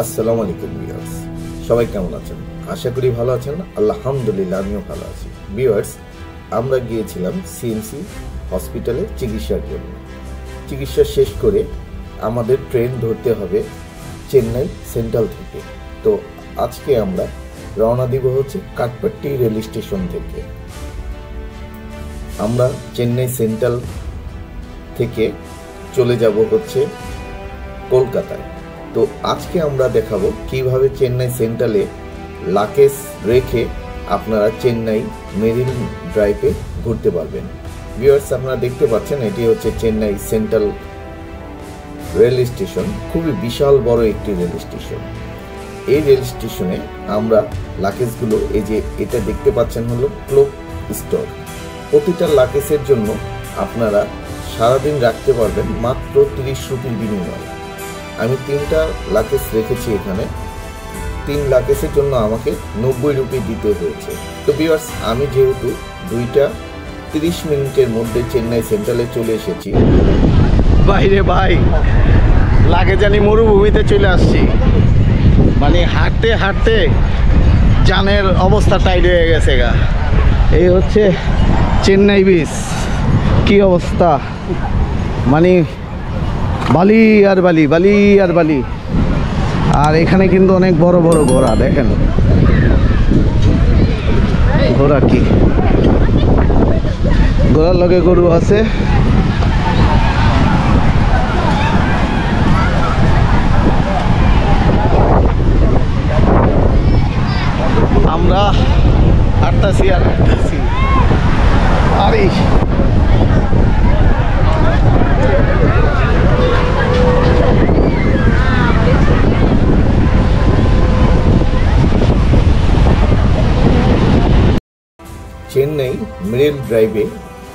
আসসালামু আলাইকুম ভিউয়ার্স, সবাই কেমন আছেন? আশা করি ভালো আছেন। আলহামদুলিল্লাহ, আমিও ভালো আছি। ভিউয়ার্স, আমরা গিয়েছিলাম সিএমসি হসপিটালে চিকিৎসার জন্য। চিকিৎসা শেষ করে আমাদের ট্রেন ধরতে হবে চেন্নাই সেন্ট্রাল থেকে। তো আজকে আমরা রওনা দিব হচ্ছে কাটপাট্টি রেল স্টেশন থেকে। আমরা চেন্নাই সেন্ট্রাল থেকে চলে যাব হচ্ছে কলকাতায়। তো আজকে আমরা দেখাবো কিভাবে চেন্নাই সেন্ট্রালে লাগেজ রেখে আপনারা চেন্নাই মেরিন ড্রাইভে ঘুরতে পারবেন। ভিউয়ার্স, আপনারা দেখতে পাচ্ছেন এটি হচ্ছে চেন্নাই সেন্ট্রাল রেল স্টেশন। খুবই বিশাল বড় একটি রেল স্টেশন। এই রেল স্টেশনে আমরা লাগেজগুলো, এই যে এটা দেখতে পাচ্ছেন হলো ক্লোক স্টোর। প্রতিটা লাগেজের জন্য আপনারা সারাদিন রাখতে পারবেন মাত্র 30 রুপির বিনিময়ে। আমি 3টা লাগেজ রেখেছি এখানে। 3 লাগেজের জন্য আমাকে 90 রুপি দিতে হয়েছে। তো ভিউয়ার্স, আমি যেহেতু 2টা 30 মিনিটের মধ্যে চেন্নাই সেন্ট্রালে চলে এসেছি। বাইরে ভাই লাগে জানি মরুভূমিতে চলে আসছি। মানে হাঁটতে হাঁটতে জানের অবস্থা টাইট হয়ে গেছে গা। এই হচ্ছে চেন্নাই বিচ। কি অবস্থা, মানে বালি আর বালি, বালি আর বালি। আর এখানে কিন্তু অনেক বড় বড় ঘোড়া, দেখেন ঘোড়া, কি ঘোড়ার লগে গরু আছে। আমরা হাঁটতেছি আর হাঁটতেছি। আরে চেন্নাই মেরিন ড্রাইভে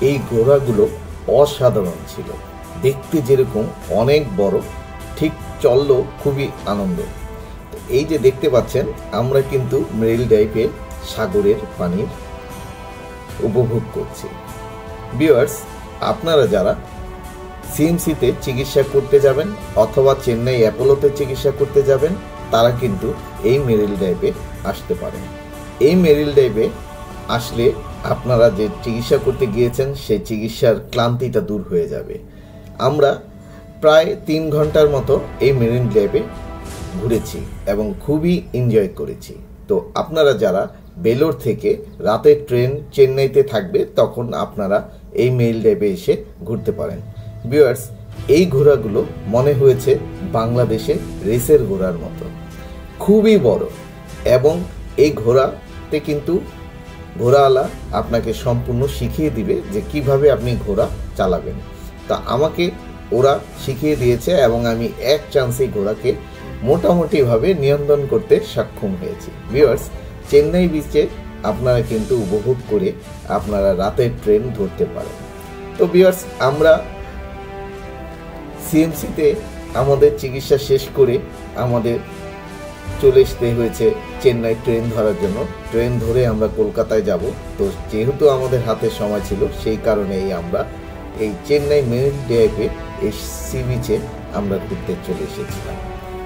এই ঘোড়াগুলো অসাধারণ ছিল। দেখতে যেরকম অনেক বড়, ঠিক চললো খুবই আনন্দ। এই যে দেখতে পাচ্ছেন, আমরা কিন্তু মেরিন ড্রাইভে সাগরের পানির উপভোগ করছি। ভিউয়ার্স, আপনারা যারা সিএমসিতে চিকিৎসা করতে যাবেন অথবা চেন্নাই অ্যাপোলোতে চিকিৎসা করতে যাবেন, তারা কিন্তু এই মেরিন ড্রাইভে আসতে পারেন। এই মেরিন ড্রাইভে আসলে আপনারা যে চিকিৎসা করতে গিয়েছেন সেই চিকিৎসার ক্লান্তিটা দূর হয়ে যাবে। আমরা প্রায় 3 ঘন্টার মতো এই মেরিন ড্রাইভে ঘুরেছি এবং খুবই এনজয় করেছি। তো আপনারা যারা বেলোর থেকে রাতের ট্রেন চেন্নাইতে থাকবে, তখন আপনারা এই মেরিন ড্রাইভে এসে ঘুরতে পারেন। ভিউয়ার্স, এই ঘোড়াগুলো মনে হয়েছে বাংলাদেশের রেসের ঘোড়ার মতো, খুবই বড়। এবং এই ঘোড়াতে কিন্তু ঘোড়াওয়ালা আপনাকে সম্পূর্ণ শিখিয়ে দিবে যে কিভাবে আপনি ঘোড়া চালাবেন। তা আমাকে ওরা শিখিয়ে দিয়েছে এবং আমি এক চান্সেই ঘোড়াকে মোটামুটিভাবে নিয়ন্ত্রণ করতে সক্ষম হয়েছি। ভিউয়ার্স, চেন্নাই বিচে আপনারা কিন্তু উপভোগ করে আপনারা রাতের ট্রেন ধরতে পারেন। তো ভিউয়ার্স, আমরা সিএমসিতে আমাদের চিকিৎসা শেষ করে আমাদের চলে আসতে হয়েছে চেন্নাই ট্রেন ধরার জন্য। ট্রেন ধরে আমরা কলকাতায় যাব। তো যেহেতু আমাদের হাতে সময় ছিল, সেই কারণেই আমরা এই চেন্নাই মেরিন ড্রাইভে এই সি বিচে আমরা ঘুরতে চলে এসেছিলাম।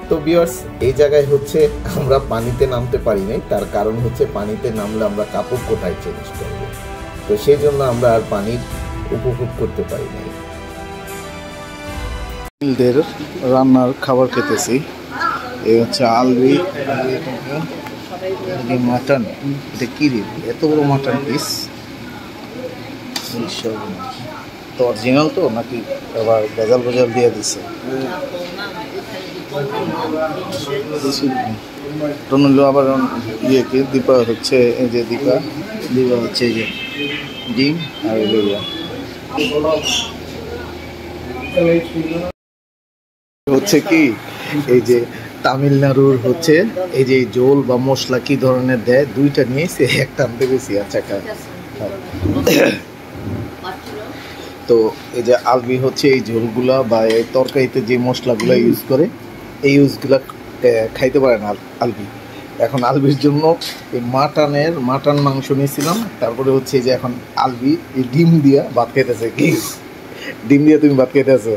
তো ভিউয়ার্স, এই জায়গায় হচ্ছে আমরা পানিতে নামতে পারি নাই। তার কারণ হচ্ছে পানিতে নামলে আমরা কাপড় কোথায় চেঞ্জ করব। তো সেই জন্য আমরা আর পানির উপভোগ করতে পারি নাই। রান্নার খাবার খেতেছি। এই হচ্ছে আলবি, মাটন। এটা কি রে, এত বড় মাটন পিস? তো অরিজিনাল তো নাকি আবার ভেজাল ভেজাল দিয়ে দিচ্ছে? আবার ইয়েকে দীপা হচ্ছে, এই যে দীপা হচ্ছে এই যে ডিম আর হচ্ছে কি, এই যে তামিলনাড়ুর হচ্ছে এই যে জোল বা মশলা কি ধরনের দেয়, 2টা নিয়েছে, একটা আনতে গেছি। আচ্ছা, তো এই যে আলবি হচ্ছে এই ঝোলগুলা বা এই তরকারিতে যে মশলাগুলো ইউজ করে, এই ইউজগুলা খাইতে পারে না আলবি। এখন আলবির জন্য এই মাটন মাংস নিয়েছিলাম। তারপরে হচ্ছে যে এখন আলবি এই ডিম দিয়া ভাত খাইতেছে। কি ডিম দিয়ে তুমি ভাত খাইতেছো?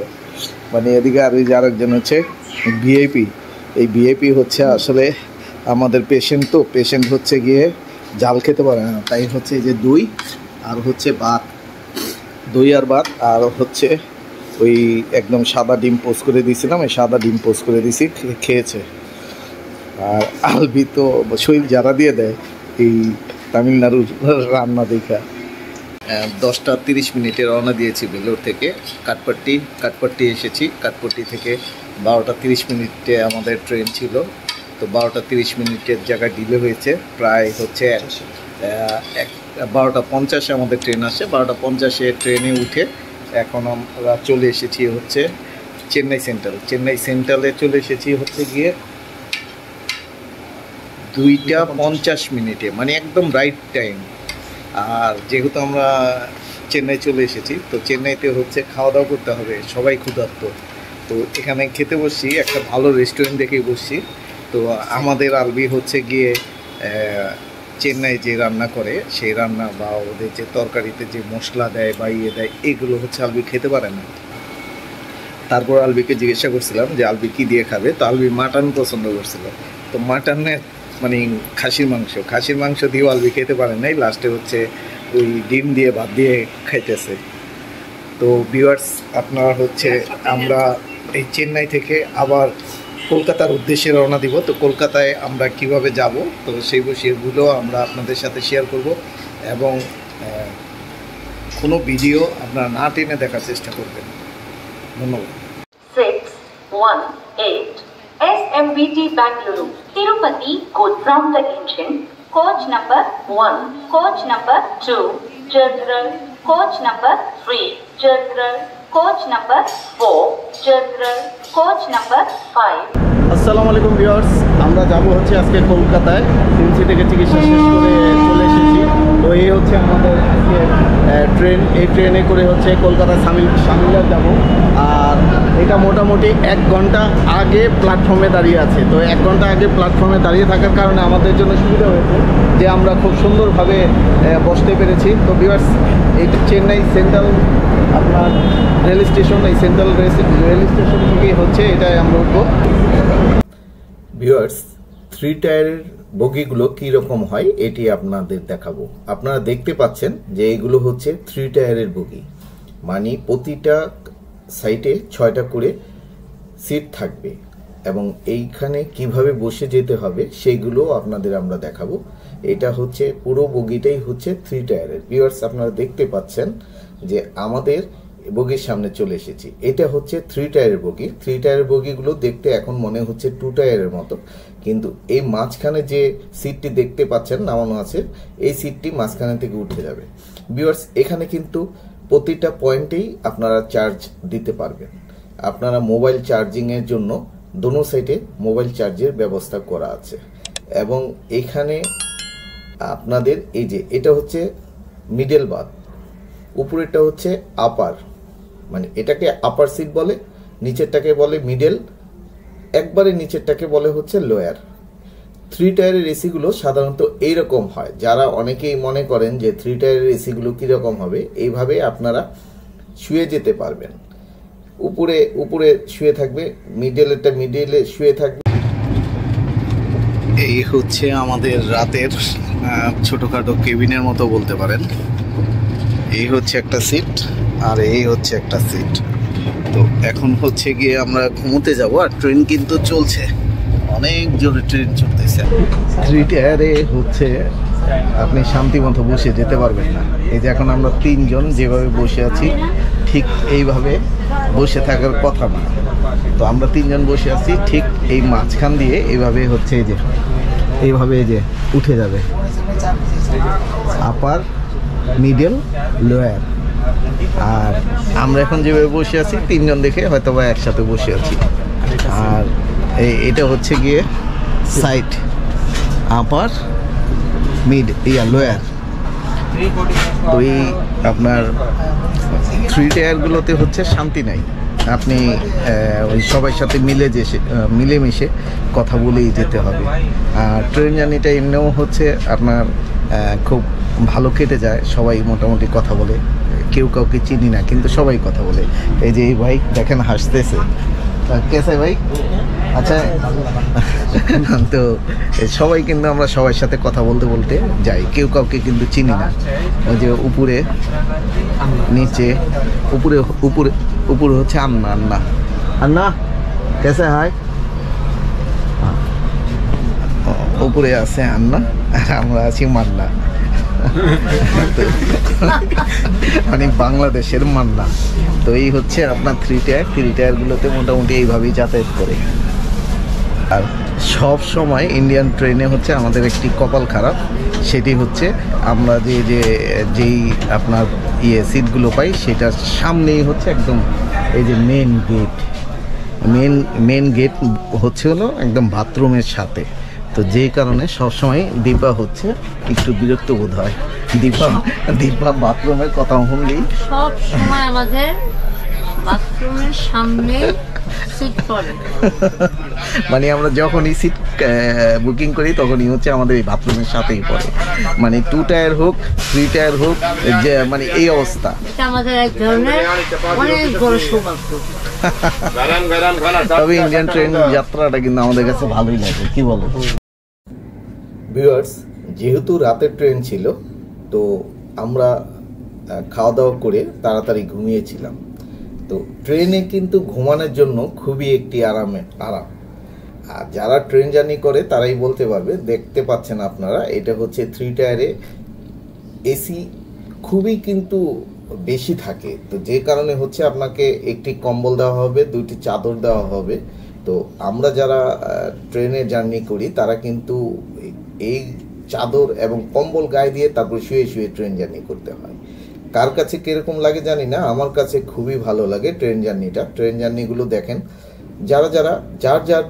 মানে এদিকে আর ওই যে আরেকজন হচ্ছে ভিআইপি, এই ভিআইপি হচ্ছে আসলে আমাদের পেশেন্ট, তো পেশেন্ট হচ্ছে গিয়ে জাল খেতে পারে না, তাই হচ্ছে এই যে দই আর হচ্ছে ভাত, দই আর ভাত, আর হচ্ছে ওই একদম সাদা ডিম পোস্ট করে দিয়েছিলাম, এই সাদা ডিম পোস্ট করে দিয়েছি, খেয়েছে। আর আলবি তো শরীর যারা দিয়ে দেয় এই তামিলনাড়ুর রান্না দেখা। 10টা 30 মিনিটে রওনা দিয়েছি বেলোর থেকে, কাঠপট্টি এসেছি। কাঠপট্টি থেকে 12টা 30 মিনিটে আমাদের ট্রেন ছিল, তো 12টা 30 মিনিটের জায়গায় ডিলে হয়েছে, প্রায় হচ্ছে 12টা 50-এ আমাদের ট্রেন আসে। 12টা 50-এ ট্রেনে উঠে এখন আমরা চলে এসেছি হচ্ছে চেন্নাই সেন্ট্রালে চলে এসেছি হচ্ছে গিয়ে 2টা 50 মিনিটে, মানে একদম রাইট টাইম। আর যেহেতু আমরা চেন্নাই চলে এসেছি, তো চেন্নাইতে হচ্ছে খাওয়া দাওয়া করতে হবে, সবাই ক্ষুধার্ত। তো এখানে খেতে বসছি, একটা ভালো রেস্টুরেন্ট দেখেই বসছি। তো আমাদের আলবি হচ্ছে গিয়ে চেন্নাই যে রান্না করে সেই রান্না বা ওদের যে তরকারিতে যে মশলা দেয় বা ইয়ে দেয়, এগুলো হচ্ছে আলবি খেতে পারে না। তারপর আলবিকে জিজ্ঞাসা করছিলাম যে আলবি কী দিয়ে খাবে, তো আলবি মাটন পছন্দ করছিল। তো মাটনের মানে খাসির মাংস দিয়েও আলবি খেতে পারে নাই, লাস্টে হচ্ছে ওই ডিম দিয়ে ভাত দিয়ে খাইতেছে। তো ভিউয়ার্স, আপনারা হচ্ছে আমরা এই চেন্নাই থেকে আবার কলকাতার উদ্দেশ্যে রওনা দিব। তো কলকাতায় আমরা কিভাবে যাব, তো সেই বিষয়গুলো আমরা আপনাদের সাথে শেয়ার করব, এবং কোনো ভিডিও আপনারা না টেনে দেখার চেষ্টা করবেন। ধন্যবাদ। 618 SMBT Bangalore, Tirupati, code from the engine, coach number 1, coach number 2, general, coach number 3, general, coach number 4, general, coach number 5. আসসালামু আলাইকুম ভিউয়ার্স, আমরা যাব হচ্ছে আজকে কলকাতায়। সিএমসি থেকে চিকিৎসা শেষ করে চলে এসেছি। তো এই হচ্ছে আমাদের আজকে ট্রেন, এই ট্রেনে করে হচ্ছে কলকাতা সামিলা যাব। আর এটা মোটামুটি 1 ঘন্টা আগে প্ল্যাটফর্মে দাঁড়িয়ে আছে। তো 1 ঘন্টা আগে প্ল্যাটফর্মে দাঁড়িয়ে থাকার কারণে আমাদের জন্য সুবিধা হয়েছে যে আমরা খুব সুন্দরভাবে বসতে পেরেছি। তো ভিউয়ার্স, এই চেন্নাই সেন্ট্রাল আপনার রেল স্টেশন, এই সেন্ট্রাল রেল স্টেশন থেকে হচ্ছে এটাই আমরা উঠবো। ভিউয়ার্স, 3 টায়ারের বগিগুলো কীরকম হয় এটি আপনাদের দেখাবো। আপনারা দেখতে পাচ্ছেন যে এইগুলো হচ্ছে 3 টায়ারের বগি, মানে প্রতিটা সাইডে 6টা করে সিট থাকবে, এবং এইখানে কিভাবে বসে যেতে হবে সেইগুলো আপনাদের আমরা দেখাবো। এটা হচ্ছে পুরো বগিটাই হচ্ছে 3 টায়ারের। ভিউয়ার্স, আপনারা দেখতে পাচ্ছেন যে আমাদের বগির সামনে চলে এসেছি। এটা হচ্ছে 3 টায়ারের বগি। 3 টায়ারের বগিগুলো দেখতে এখন মনে হচ্ছে 2 টায়ারের মতো, কিন্তু এই মাঝখানে যে সিটটি দেখতে পাচ্ছেন নামানো আছে, এই সিটটি মাঝখানে থেকে উঠে যাবে। ভিউয়ার্স, এখানে কিন্তু প্রতিটা পয়েন্টেই আপনারা চার্জ দিতে পারবেন। আপনারা মোবাইল চার্জিংয়ের জন্য দোনো সাইডে মোবাইল চার্জের ব্যবস্থা করা আছে, এবং এখানে আপনাদের এই যে এটা হচ্ছে মিডল বাথ, উপরেরটা হচ্ছে আপার, মানে এটাকে আপার সিট বলে, নিচেরটাকে বলে মিডল, একবারে নিচেরটাকে বলে হচ্ছে লোয়ার। 3 টায়ারের এসিগুলো সাধারণত এইরকম হয়। যারা অনেকেই মনে করেন যে 3 টায়ারের এসিগুলো কীরকম হবে, এইভাবে আপনারা শুয়ে যেতে পারবেন। উপরে শুয়ে থাকবে, মিডলে শুয়ে থাকবে। এই হচ্ছে আমাদের রাতের ছোটোখাটো কেবিনের মতো বলতে পারেন। এই হচ্ছে একটা সিট, আর এই হচ্ছে একটা সিট। তো এখন হচ্ছে গিয়ে আমরা ঘুমোতে যাব, আর ট্রেন কিন্তু চলছে, অনেক জোরে ট্রেন চলতেছে। 3 টায়ারে হচ্ছে আপনি শান্তি মতো বসে যেতে পারবেন না। এই যে এখন আমরা 3 জন যেভাবে বসে আছি, ঠিক এইভাবে বসে থাকার কথা না। তো আমরা 3 জন বসে আছি, ঠিক এই মাঝখান দিয়ে এইভাবে হচ্ছে এই যে এইভাবে এই যে উঠে যাবে আপার, মিডল, লোয়ার। আর আমরা এখন যেভাবে বসে আছি 3 জন দেখে হয়তো বা একসাথে বসে আছি। আর এটা হচ্ছে গিয়ে সাইড, আপার, মিড, লোয়ার। তো এই আপনার 3 টায়ারগুলোতে হচ্ছে শান্তি নাই, আপনি ওই সবার সাথে মিলেমিশে কথা বলেই যেতে হবে। আর ট্রেন জার্নিটা এমনিও হচ্ছে আপনার খুব ভালো কেটে যায়, সবাই মোটামুটি কথা বলে, কেউ কাউকে চিনি না কিন্তু সবাই কথা বলে। এই যে এই ভাই দেখেন হাসতেছে, কেসে ভাই আচ্ছা, তো সবাই কিন্তু আমরা সবার সাথে কথা বলতে বলতে যাই, কেউ কাউকে কিন্তু চিনি না। ওই যে উপরে নিচে, উপরে উপরে উপরে হচ্ছে আন্না। আন্না আন্না কেসে হাই, উপরে আছে আন্না আর আমরা আছি মান্না, মানে বাংলাদেশের মান্না। তো এই হচ্ছে আপনার 3 টায়ারগুলোতে মোটামুটি এইভাবেই যাতায়াত করে। আর সব সময় ইন্ডিয়ান ট্রেনে হচ্ছে আমাদের একটি কপাল খারাপ, সেটি হচ্ছে আমরা যেই আপনার সিটগুলো পাই সেটার সামনেই হচ্ছে একদম এই যে মেন গেট হচ্ছে হলো একদম বাথরুমের সাথে। তো যে কারণে সবসময় দীপা হচ্ছে একটু বিরক্ত বোধ হয়। দীপা বাথরুমের কথা শুনলেই সব সময় আমাদের বাথরুমের সামনে সিট পড়ে, মানে আমরা যখনই সিট বুকিং করি তখনই হচ্ছে আমাদের এই বাথরুমের সাথেই পড়ে, মানে 2 টায়ার হোক 3 টায়ার হোক, যে মানে এই অবস্থা। এটা আমাদের এক ধরনের অনেক বড় সৌভাগ্য। তবে ইন্ডিয়ান ট্রেন যাত্রাটা কিন্তু আমাদের কাছে ভালোই লাগে, কি বলো? ভিউয়ার্স, যেহেতু রাতের ট্রেন ছিল তো আমরা খাওয়া দাওয়া করে তাড়াতাড়ি ঘুমিয়েছিলাম। তো ট্রেনে কিন্তু ঘুমানোর জন্য খুবই একটি আরাম। আর যারা ট্রেন জার্নি করে তারাই বলতে পারবে। দেখতে পাচ্ছেন আপনারা, এটা হচ্ছে 3 টায়ারে এসি খুবই কিন্তু বেশি থাকে। তো যে কারণে হচ্ছে আপনাকে একটি কম্বল দেওয়া হবে, 2টি চাদর দেওয়া হবে। তো আমরা যারা ট্রেনে জার্নি করি তারা কিন্তু এই চাদর এবং কম্বল গায়ে দিয়ে তারপর শুয়ে শুয়ে ট্রেন জার্নি করতে হয়। কার কাছে কিরকম লাগে জানি না, আমার কাছে খুবই ভালো লাগে ট্রেন জার্নিটা। ট্রেন জার্নিগুলো দেখেন, যার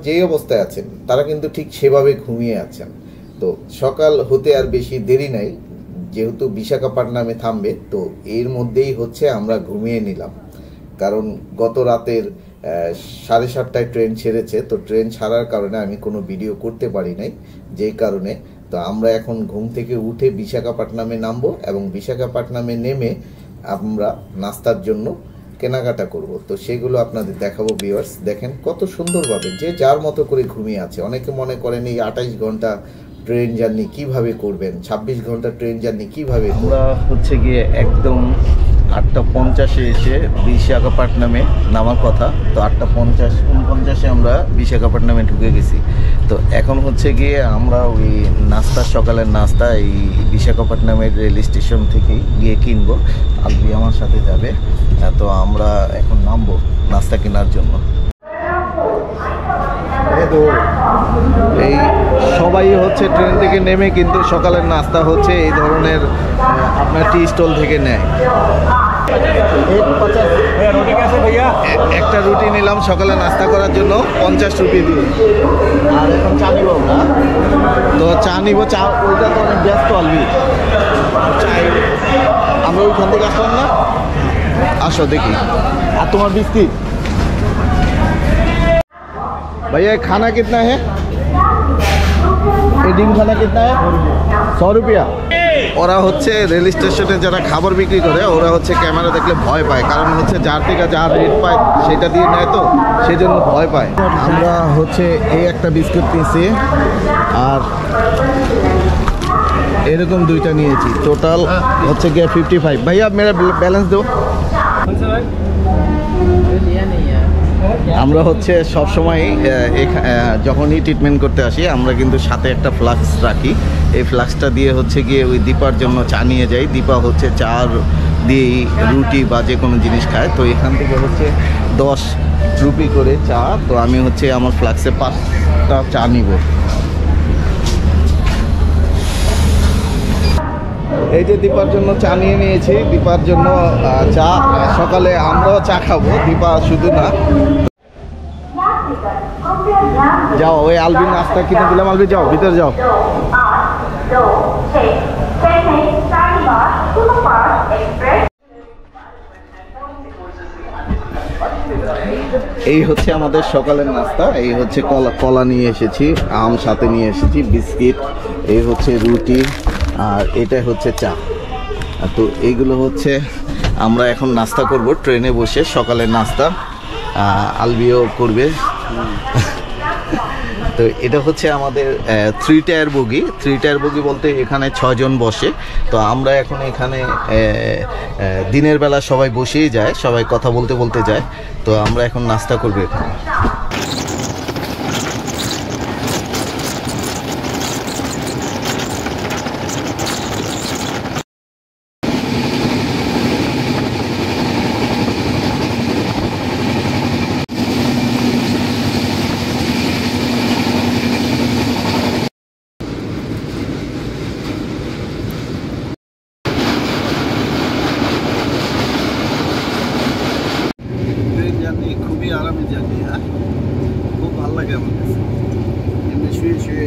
যে অবস্থায় আছেন তারা কিন্তু ঠিক সেভাবে ঘুমিয়ে আছেন। তো সকাল হতে আর বেশি দেরি নাই, যেহেতু বিশাখাপট্টনমে থামবে তো এর মধ্যেই হচ্ছে আমরা ঘুমিয়ে নিলাম। কারণ গত রাতের 7:30টায় ট্রেন ছেড়েছে, তো ট্রেন ছাড়ার কারণে আমি কোনো ভিডিও করতে পারি নাই। যেই কারণে তো আমরা এখন ঘুম থেকে উঠে বিশাখাপট্টনমে নামবো এবং বিশাখাপট্টনমে নেমে আমরা নাস্তার জন্য কেনাকাটা করব। তো সেগুলো আপনাদের দেখাবো। ভিউয়ার্স দেখেন কত সুন্দরভাবে যে যার মতো করে ঘুমিয়ে আছে। অনেকে মনে করেন এই 28 ঘন্টা ট্রেন জার্নি কিভাবে করবেন, 26 ঘন্টা ট্রেন জার্নি কিভাবে। আমরা হচ্ছে গিয়ে একদম 8:50-এ এসে বিশাখাপট্টনমে নামার কথা, তো 8:50-49-এ আমরা বিশাখাপট্টনমে ঢুকে গেছি। তো এখন হচ্ছে গিয়ে আমরা ওই নাস্তা, সকালের নাস্তা এই বিশাখাপট্টনমের রেল স্টেশন থেকেই গিয়ে কিনবো। আলবি আমার সাথে যাবে। তো আমরা এখন নামবো নাস্তা কেনার জন্য। এই সবাই হচ্ছে ট্রেন থেকে নেমে কিন্তু সকালের নাস্তা হচ্ছে এই ধরনের আপনার টি স্টল থেকে নেয়। একটা রুটি নিলাম সকালে নাস্তা করার জন্য 50 রুপি দিয়ে। আর এখন চা নিব আমরা, তো চা নিব। চা ওইটা তো অনেক ব্যস্ত আলবি, আমরা ওইখান থেকে আসলাম না। আসো দেখি। আর তোমার বিস্কিট भैया खाना कितना है? डिम खाना कितना है? 100 रुपया। ওরা হচ্ছে রেল স্টেশনে যারা খাবার বিক্রি করে ওরা হচ্ছে ক্যামেরা দেখলে ভয় পায়, কারণ হচ্ছে যার থেকে যা রেট পায় সেটা দিয়ে নেয়, তো সেই জন্য ভয় পায়। আমরা হচ্ছে এই একটা বিস্কুট নিয়েছি আর এরকম 2টা নিয়েছি, টোটাল হচ্ছে গিয়ে 55। ভাইয়া মেরা ব্যালেন্স দো। আমরা হচ্ছে সবসময় যখনই ট্রিটমেন্ট করতে আসি আমরা কিন্তু সাথে একটা ফ্লাক্স রাখি। এই ফ্লাক্সটা দিয়ে হচ্ছে গিয়ে ওই দীপার জন্য চা নিয়ে যাই। দীপা হচ্ছে চা দিয়েই রুটি বা যে কোনো জিনিস খায়। তো এখান থেকে হচ্ছে 10 রুপি করে চা। তো আমি হচ্ছে আমার ফ্লাক্সে 5টা চা নিব। এই যে দীপার জন্য চা নিয়ে নিয়েছি, দীপার জন্য চা। সকালে আমরাও চা খাবো, দীপা শুধু না। যাও ওই আলবি নাস্তা কিনে দিলাম, আলবি যাও ভিতরে যাও। এই হচ্ছে আমাদের সকালের নাস্তা। এই হচ্ছে কলা নিয়ে এসেছি, আম সাথে নিয়ে এসেছি, বিস্কিট, এই হচ্ছে রুটি আর এটা হচ্ছে চা। তো এইগুলো হচ্ছে আমরা এখন নাস্তা করব ট্রেনে বসে, সকালের নাস্তা। আলবিও করবে। তো এটা হচ্ছে আমাদের 3 টায়ার বগি। 3 টায়ার বগি বলতে এখানে 6 জন বসে। তো আমরা এখন এখানে দিনের বেলা সবাই বসেই যায়, সবাই কথা বলতে বলতে যায়। তো আমরা এখন নাস্তা করবো এখানে। খুবই আরামের জার্নি, হ্যাঁ, খুব ভালো লাগে আমার কাছে। এমনি শুয়ে শুয়ে